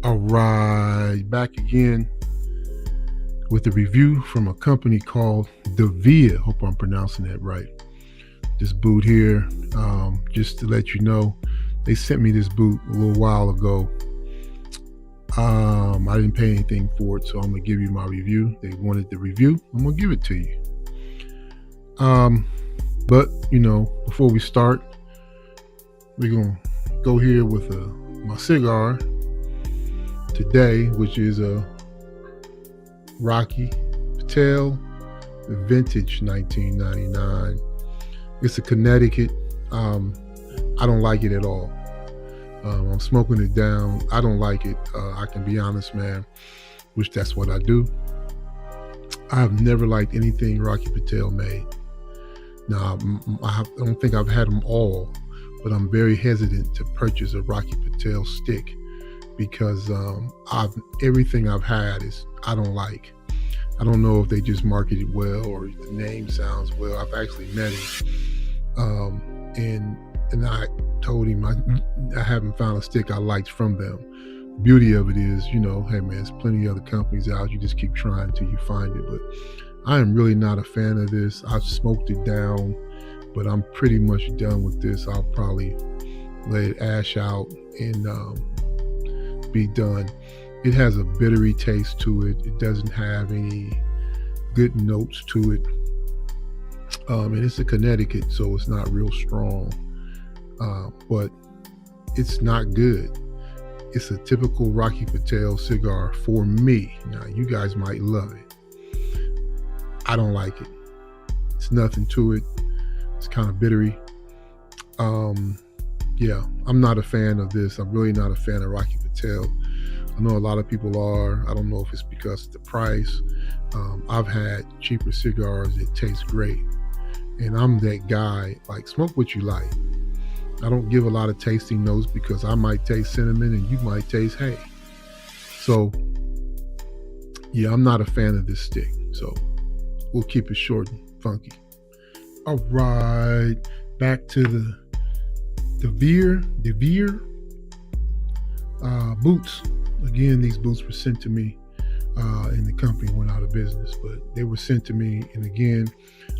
All right, back again with a review from a company called Dievier. Hope I'm pronouncing that right. This boot here, just to let you know, they sent me this boot a little while ago. I didn't pay anything for it, so I'm gonna give you my review. They wanted the review, I'm gonna give it to you. But before we start, we're gonna go here with my cigar today, which is a Rocky Patel Vintage 1999. It's a Connecticut. I don't like it at all. I'm smoking it down. I don't like it. I can be honest, man, which that's what I do. I've never liked anything Rocky Patel made. Now, I don't think I've had them all, but I'm very hesitant to purchase a Rocky Patel stick because everything I've had is I don't like. I don't know if they just market it well or the name sounds well. I've actually met him, and I told him I haven't found a stick I liked from them. Beauty of it is, hey man, there's plenty of other companies out. You just keep trying until you find it. But I am really not a fan of this. I've smoked it down, but I'm pretty much done with this. I'll probably let it ash out and be done. It has a bittery taste to it. It doesn't have any good notes to it. And it's a Connecticut, so it's not real strong. But it's not good. It's a typical Rocky Patel cigar for me. Now, you guys might love it. I don't like it. It's nothing to it. It's kind of bittery. Yeah, I'm not a fan of this. I'm really not a fan of Rocky Patel. I know a lot of people are. I don't know if it's because of the price. I've had cheaper cigars that taste great. And I'm that guy, like, smoke what you like. I don't give a lot of tasting notes because I might taste cinnamon and you might taste hay. So, yeah, I'm not a fan of this stick. So, we'll keep it short and funky. All right, back to the Dievier boots. Again, these boots were sent to me, and the company went out of business, but they were sent to me. And again,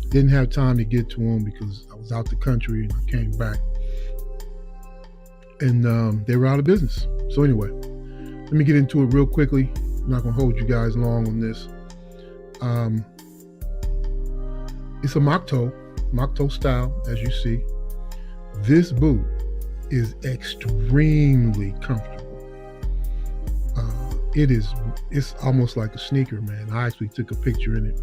didn't have time to get to them because I was out the country and I came back, and they were out of business. So anyway, let me get into it real quickly. I'm not gonna hold you guys long on this. It's a MocToe style, as you see. This boot is extremely comfortable. It's almost like a sneaker, man. I actually took a picture in it.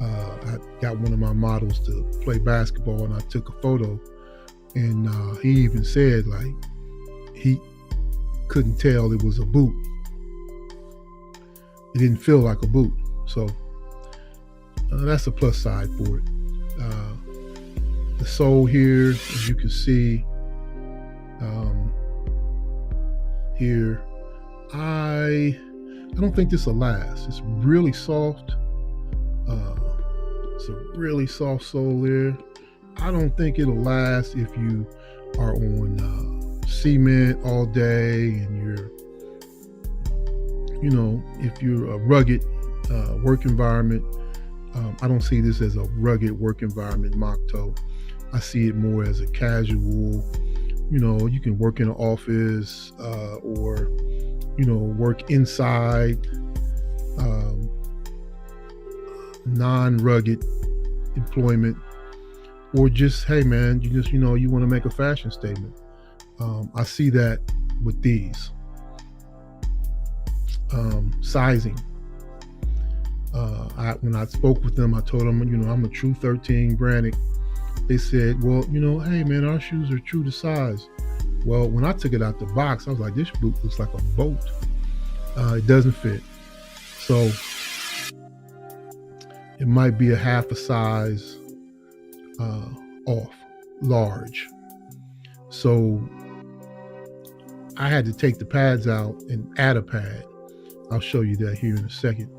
I got one of my models to play basketball and I took a photo, and he even said like he couldn't tell it was a boot. It didn't feel like a boot. So that's a plus side for it. The sole here, as you can see here, I don't think this will last. It's really soft. It's a really soft sole there. I don't think it'll last if you are on cement all day and if you're a rugged work environment. I don't see this as a rugged work environment MocToe. I see it more as a casual, you can work in an office or, work inside, non-rugged employment, or just, hey man, you want to make a fashion statement. I see that with these. Sizing. When I spoke with them, I told them, I'm a true 13 branded. They said, well, hey man, our shoes are true to size. Well, when I took it out the box, I was like, this boot looks like a boat. It doesn't fit. So it might be a half a size off, large. So I had to take the pads out and add a pad. I'll show you that here in a second.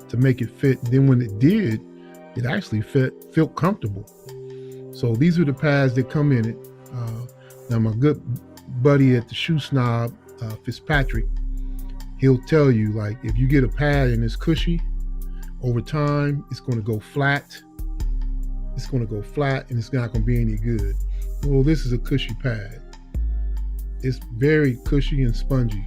To make it fit. Then when it did, it actually felt comfortable. So these are the pads that come in it. Now my good buddy at the Shoe Snob, Fitzpatrick, he'll tell you, like, if you get a pad and it's cushy, over time it's going to go flat. It's going to go flat and it's not going to be any good. Well, this is a cushy pad. It's very cushy and spongy.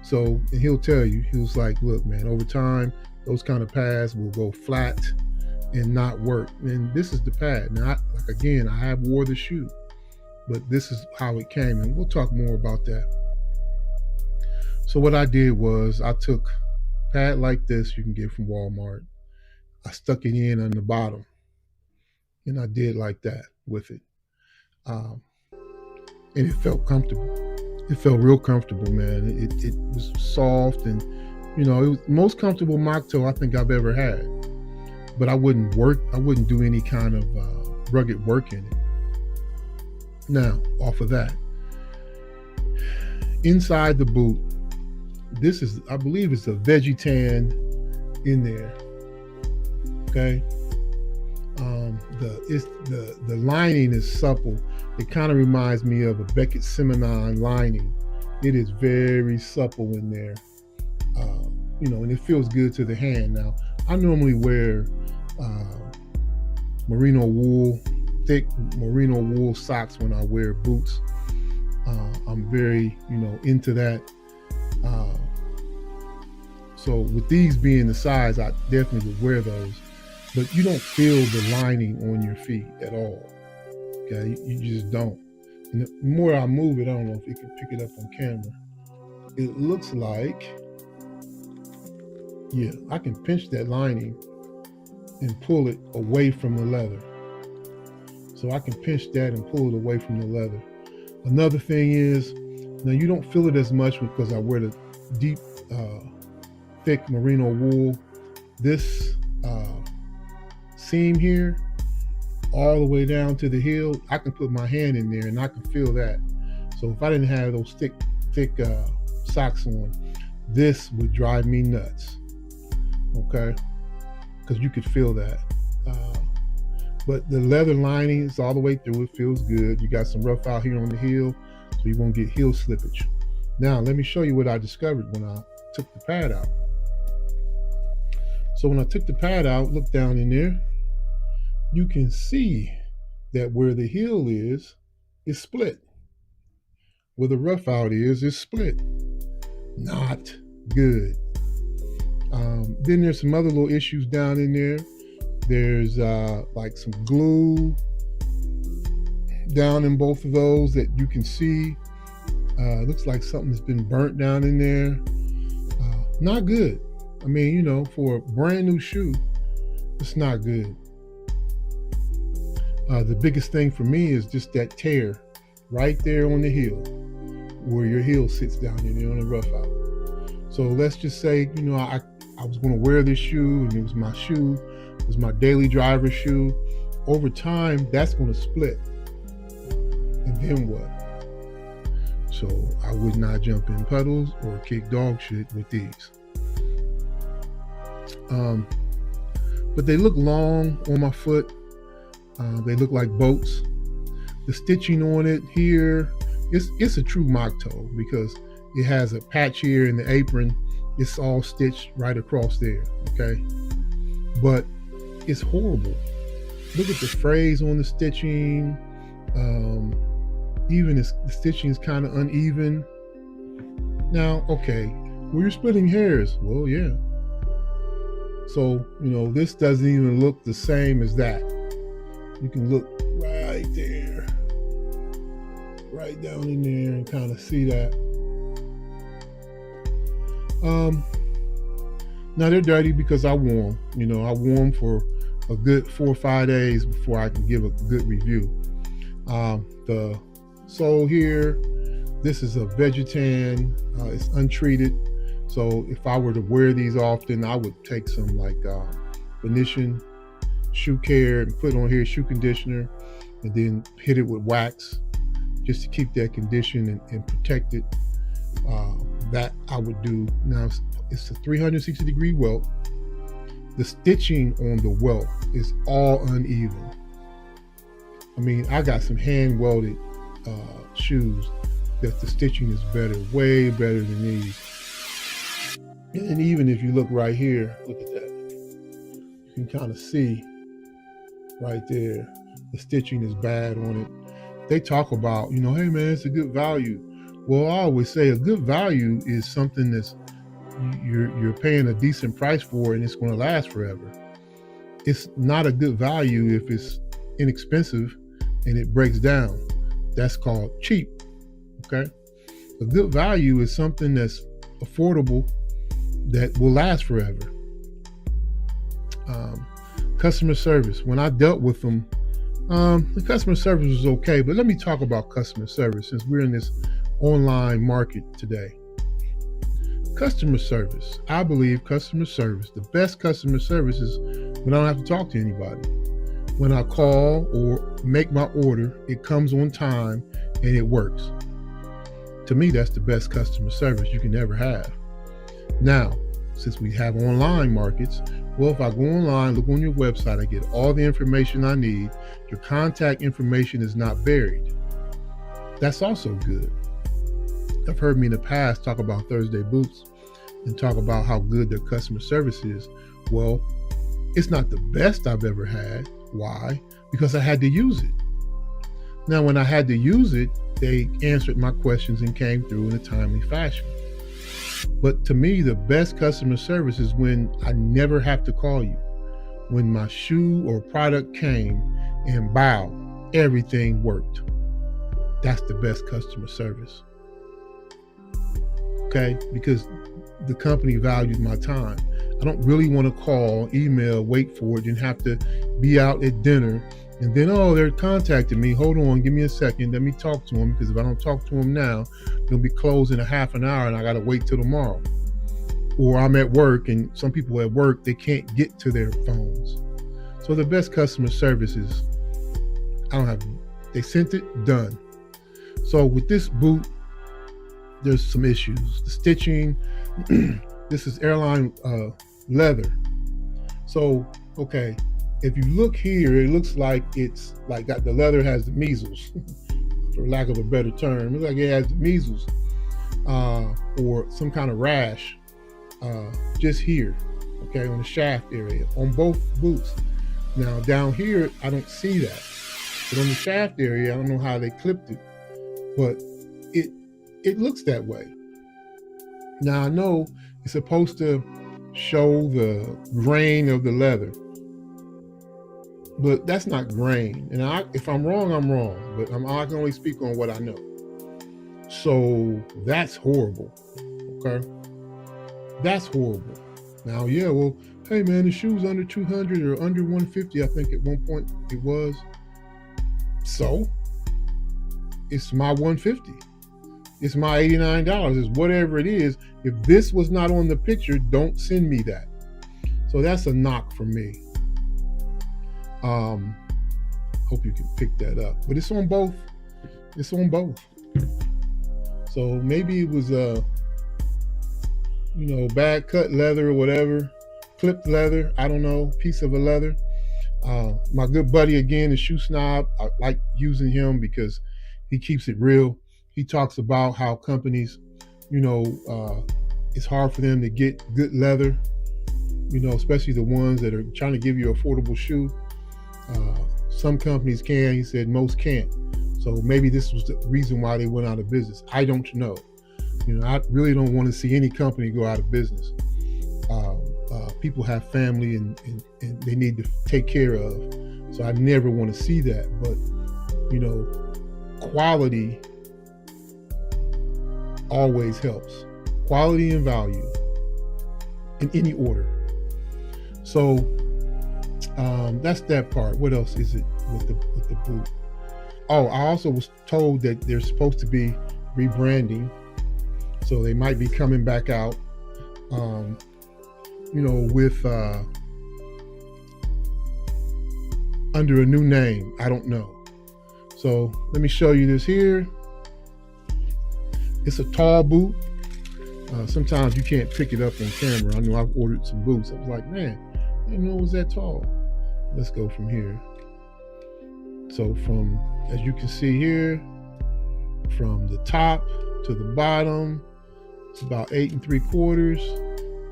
So, and he'll tell you, he was like, look, man, over time, those kind of pads will go flat and not work. And this is the pad. Now, I have wore the shoe, but this is how it came. And we'll talk more about that. So what I did was I took a pad like this you can get from Walmart. I stuck it in on the bottom. And I did like that with it. And it felt comfortable. It felt real comfortable, man. It was soft and, it was the most comfortable MocToe I think I've ever had. But I wouldn't do any kind of rugged work in it. Now, off of that, inside the boot, this is, I believe it's a veggie tan in there. Okay. The lining is supple. It kind of reminds me of a Beckett Simonon lining. It is very supple in there, and it feels good to the hand. Now, I normally wear merino wool, thick merino wool socks when I wear boots. I'm very, into that. So with these being the size, I definitely would wear those. But you don't feel the lining on your feet at all. Okay, you just don't. And the more I move it, I don't know if you can pick it up on camera. It looks like, yeah, I can pinch that lining and pull it away from the leather. So I can pinch that and pull it away from the leather. Another thing is, now you don't feel it as much because I wear the deep, thick merino wool. This seam here, all the way down to the heel, I can put my hand in there and I can feel that. So if I didn't have those thick socks on, this would drive me nuts. Okay, because you could feel that. But the leather lining is all the way through. It feels good. You got some rough out here on the heel, so you won't get heel slippage. Now let me show you what I discovered when I took the pad out. So when I took the pad out, look down in there, you can see that where the heel is split. Where the rough out is split. Not good. Then there's some other little issues down in there. There's like some glue down in both of those that you can see. Looks like something's been burnt down in there. Not good. I mean, for a brand new shoe, it's not good. The biggest thing for me is just that tear right there on the heel, where your heel sits down in there on the rough out. So let's just say, I was going to wear this shoe and it was my shoe. It was my daily driver shoe. Over time, that's going to split. And then what? So I would not jump in puddles or kick dog shit with these. But they look long on my foot. They look like boats. The stitching on it here, it's a true MocToe because it has a patch here in the apron. It's all stitched right across there, okay? But it's horrible. Look at the frays on the stitching. Even the stitching is kind of uneven. Now, okay, well, you're splitting hairs. Well, yeah. So, this doesn't even look the same as that. You can look right there, right down in there and kind of see that. Now they're dirty because I wore them. I wore them for a good 4 or 5 days before I can give a good review. The sole here, this is a vegetan. It's untreated. So if I were to wear these often, I would take some like Venetian shoe care and put on here shoe conditioner and then hit it with wax just to keep that condition and protect it. That I would do. Now it's a 360-degree welt. The stitching on the welt is all uneven. I mean, I got some hand welded shoes. that the stitching is better, way better than these. And even if you look right here, look at that. You can kind of see right there, the stitching is bad on it. They talk about, hey man, it's a good value. Well, I always say a good value is something that's you're paying a decent price for and it's going to last forever. It's not a good value if it's inexpensive and it breaks down. That's called cheap. Okay. A good value is something that's affordable that will last forever. Customer service. When I dealt with them, the customer service was okay, but let me talk about customer service since we're in this online market today. Customer service. I believe customer service, the best customer service is when I don't have to talk to anybody. When I call or make my order, it comes on time and it works. To me, that's the best customer service you can ever have. Now, since we have online markets, well, if I go online, look on your website, I get all the information I need. Your contact information is not buried. That's also good. I've heard me in the past talk about Thursday Boots and talk about how good their customer service is. Well, it's not the best I've ever had. Why? Because I had to use it. Now, when I had to use it, they answered my questions and came through in a timely fashion. But to me, the best customer service is when I never have to call you. When my shoe or product came and bow, everything worked. That's the best customer service. Okay? Because the company values my time. I don't really want to call, email, wait for it, and have to be out at dinner. And then, they're contacting me. Hold on, give me a second. Let me talk to them, because if I don't talk to them now, they'll be closed in a half an hour and I got to wait till tomorrow. Or I'm at work, and some people at work, they can't get to their phones. So the best customer service is, they sent it, done. So with this boot, there's some issues. The stitching, this is airline leather. So, okay. If you look here, it looks like it's like the leather has the measles, for lack of a better term. It looks like it has the measles or some kind of rash just here, okay, on the shaft area, on both boots. Now down here, I don't see that. But on the shaft area, I don't know how they clipped it, but it looks that way. Now I know it's supposed to show the grain of the leather, but that's not grain. And if I'm wrong, I'm wrong. But I can only speak on what I know. So that's horrible. Okay, that's horrible. Now, yeah, well, hey man, the shoe's under 200 or under 150. I think at one point it was. So it's my 150. It's my $89. It's whatever it is. If this was not on the picture, don't send me that. So that's a knock for me. Hope you can pick that up, but it's on both. It's on both. So maybe it was bad cut leather or whatever, clipped leather. I don't know, piece of a leather. My good buddy again, the shoe snob. I like using him because he keeps it real. He talks about how companies, it's hard for them to get good leather. Especially the ones that are trying to give you an affordable shoe. Some companies can, he said, most can't. So maybe this was the reason why they went out of business. I don't know. I really don't want to see any company go out of business. People have family and they need to take care of. So I never want to see that. But, quality always helps. Quality and value in any order. So that's that part. What else is it with the boot? Oh, I also was told that they're supposed to be rebranding, so they might be coming back out, with under a new name. I don't know. So let me show you this here. It's a tall boot. Sometimes you can't pick it up on camera. I know I've ordered some boots. I was like, man, I didn't know it was that tall. Let's go from here. So as you can see here, from the top to the bottom, it's about 8 3/4.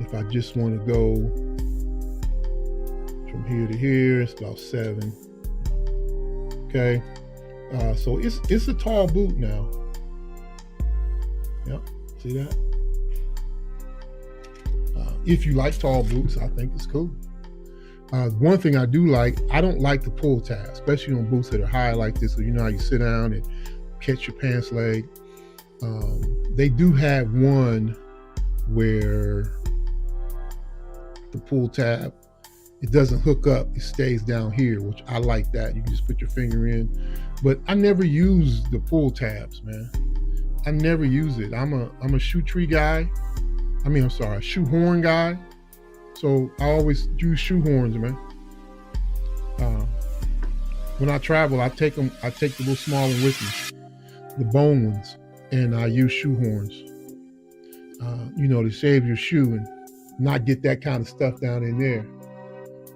If I just want to go from here to here, it's about 7. Okay, so it's a tall boot now. Yep, see that? If you like tall boots, I think it's cool. One thing I do like, I don't like the pull tab, especially on boots that are high like this. So you know how you sit down and catch your pants leg. They do have one where the pull tab, it doesn't hook up, it stays down here, which I like that. You can just put your finger in. But I never use the pull tabs, man. I never use it. I'm a shoe tree guy. A shoehorn guy. So I always use shoe horns, man. When I travel, I take the little small one with me, the bone ones, and I use shoe horns. To save your shoe and not get that kind of stuff down in there,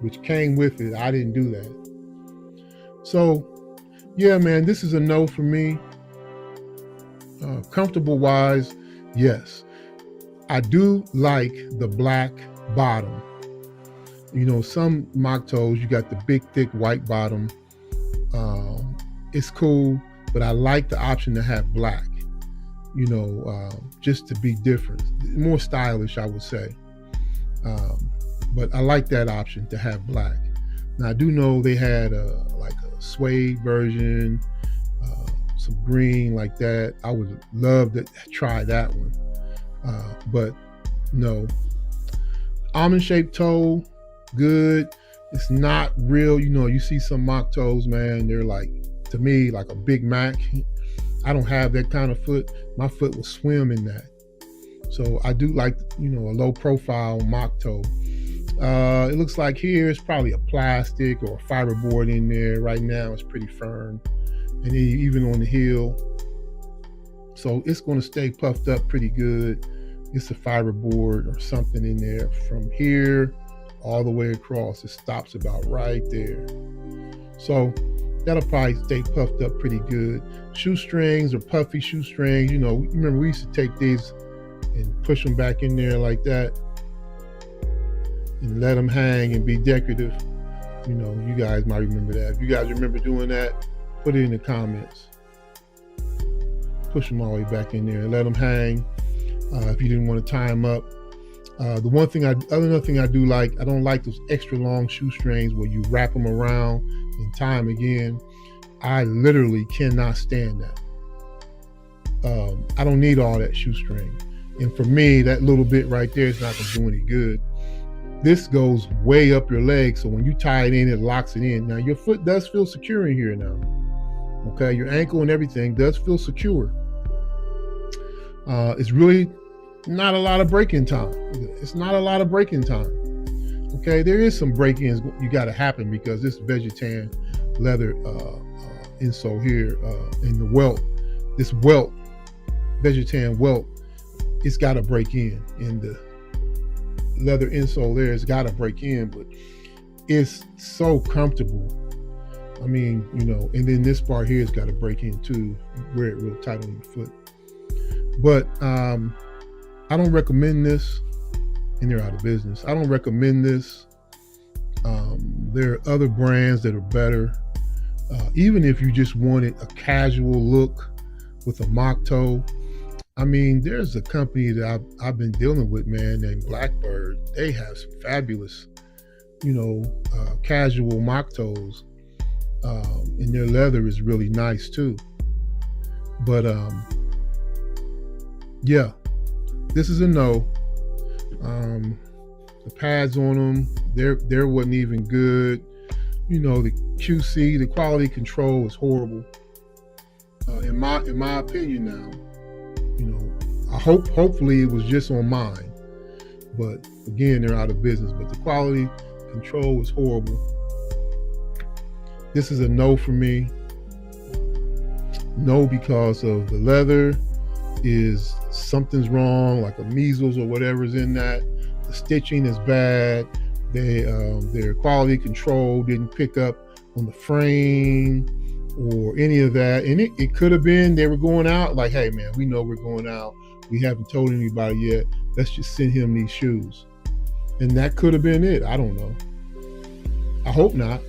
which came with it. I didn't do that. So, yeah, man, this is a no for me. Comfortable wise, yes. I do like the black bottom. Some MocToes, you got the big, thick white bottom. It's cool, but I like the option to have black, just to be different, more stylish, I would say. But I like that option to have black. Now, I do know they had like a suede version, some green like that. I would love to try that one. But no. Almond shaped toe, good. It's not real. You see some MocToes, man, they're like, to me, like a Big Mac. I don't have that kind of foot. My foot will swim in that. So I do like, a low profile MocToe. It looks like here it's probably a plastic or a fiberboard in there. Right now it's pretty firm. And even on the heel. So it's going to stay puffed up pretty good. It's a fiberboard or something in there. From here all the way across, it stops about right there. So that'll probably stay puffed up pretty good. Shoestrings or puffy shoestrings, remember we used to take these and push them back in there like that and let them hang and be decorative. You guys might remember that. If you guys remember doing that, put it in the comments. Push them all the way back in there and let them hang. If you didn't want to tie them up. Another thing I do like, I don't like those extra long shoestrings where you wrap them around and tie them again. I literally cannot stand that. I don't need all that shoestring. And for me, that little bit right there is not going to do any good. This goes way up your leg, so when you tie it in, it locks it in. Now, your foot does feel secure in here now. Okay, your ankle and everything does feel secure. It's really not a lot of break-in time. It's not a lot of break-in time. Okay, there is some break-ins you got to happen because this vegetan leather insole here in the welt, this welt, vegetan welt, it's got to break in the leather insole there. It's got to break in, but it's so comfortable. And then this part here has got to break in too, wear it real tight on your foot. But I don't recommend this, and they're out of business. I don't recommend this. There are other brands that are better. Even if you just wanted a casual look with a MocToe, there's a company that I've been dealing with, man, named Blackbird. They have some fabulous, casual MocToes, and their leather is really nice too. But yeah, this is a no. The pads on them, there wasn't even good. The QC, the quality control is horrible. In my opinion now. Hopefully it was just on mine. But again, they're out of business. But the quality control is horrible. This is a no for me. No, because of the leather is something's wrong, like a measles or whatever's in that. The stitching is bad. Their quality control didn't pick up on the frame or any of that. And it could have been they were going out like, hey man, we know we're going out. We haven't told anybody yet. Let's just send him these shoes. And that could have been it. I don't know. I hope not.